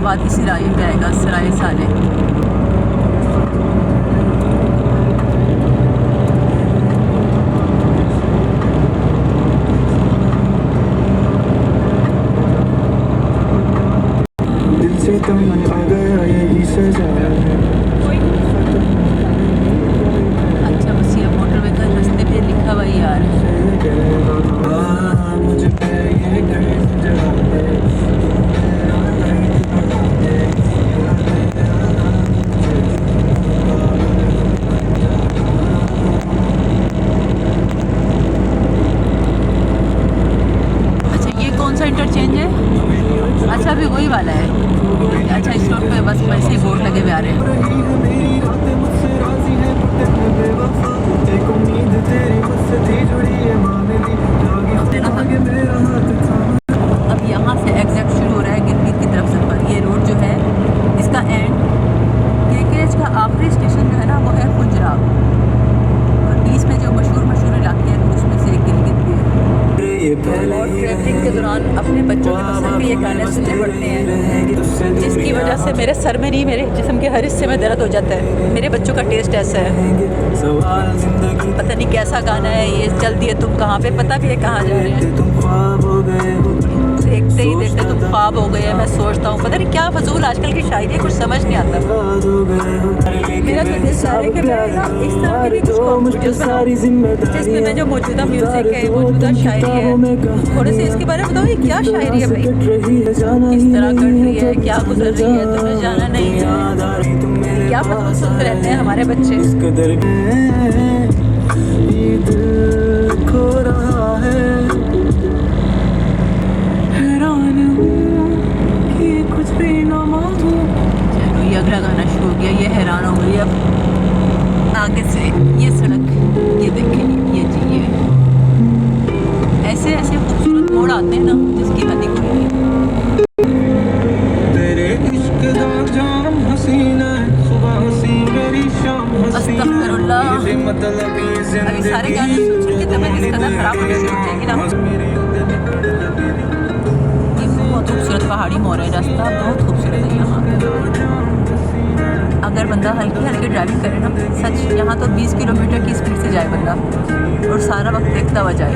बाद इसी लाइन पे आएगा, सराय साले। दिल से तुम आ गया यही सजा है। अच्छा बस ये मोटरवे का रास्ते पे लिखा हुआ ही यार। मुझ पे ये कर्ज जरा है। अच्छा ये कौन सा इंटरचेंज है? अच्छा अभी वही वाला है। अच्छा इस रोड पे बस वैसे ही बोर्ड लगे हुए आ रहे हैं। मेरी रातें मुझसे राजी है, बेवफा एक उम्मीद तेरी मुझसे थी जुड़ी है, मान ली आगे मेरा हाथ था। अब यहाँ से एग्जैक्ट शुरू हो रहा है गिरगिट की तरफ सफ़र। ये रोड जो है इसका एंड केकेएच का आखिरी स्टेशन जो है ना वो है खुजराब, और बीच में जो मशहूर इलाके हैं उसमें से एक गिरगिट भी है। और ट्रैवलिंग के दौरान अपने बच्चों के पसंद के ये गाने सुनने पड़ते हैं, जिसकी वजह से मेरे सर में नहीं मेरे जिस्म के हर हिस्से में दर्द हो जाता है। मेरे बच्चों का टेस्ट ऐसा है, पता नहीं कैसा गाना है ये। चल दिए तुम कहाँ पे, पता भी है कहाँ जा रहे हैं। देखते ही देखते तुम ख्वाब हो गए हैं। मैं सोचता हूँ पता नहीं क्या फजूल आजकल की शायरी है, कुछ समझ नहीं आता। मेरा तो दिल चाह रहा है कि मैं ना इस तरह की कुछ कॉम्पिटिशन बनाऊं जिसमें मैं जो मौजूदा म्यूजिक है, मौजूदा शायरी है, थोड़े से इसके बारे में बताओ। ये क्या शायरी है भाई, किस तरह कर रही है, क्या गुजर रही है, तुम्हें जाना नहीं है, क्या फजूल सुनते रहते हैं हमारे बच्चे। चलो ये अगला गाना शुरू हो गया। ये हैरान हो गई अब आगे से ये सड़क, ये देखें, ये जी ये ऐसे ऐसे खूबसूरत मोड़ आते हैं ना जिसकी हद ही कोई नहीं। तेरे इश्क दा जाम हसीना सुबह हसी मेरी शाम हसी। अस्तगफिरुल्लाह। अभी सारे गाने सुन के तबीयत इस कदर खराब होने से हो जाएगी ना। ये बहुत खूबसूरत पहाड़ी मोड़ है, रास्ता बहुत खूबसूरत है यहाँ। अगर बंदा हल्की हल्की ड्राइविंग करे ना, सच यहाँ तो 20 किलोमीटर की स्पीड से जाए बंदा और सारा वक्त देखता हुआ जाए।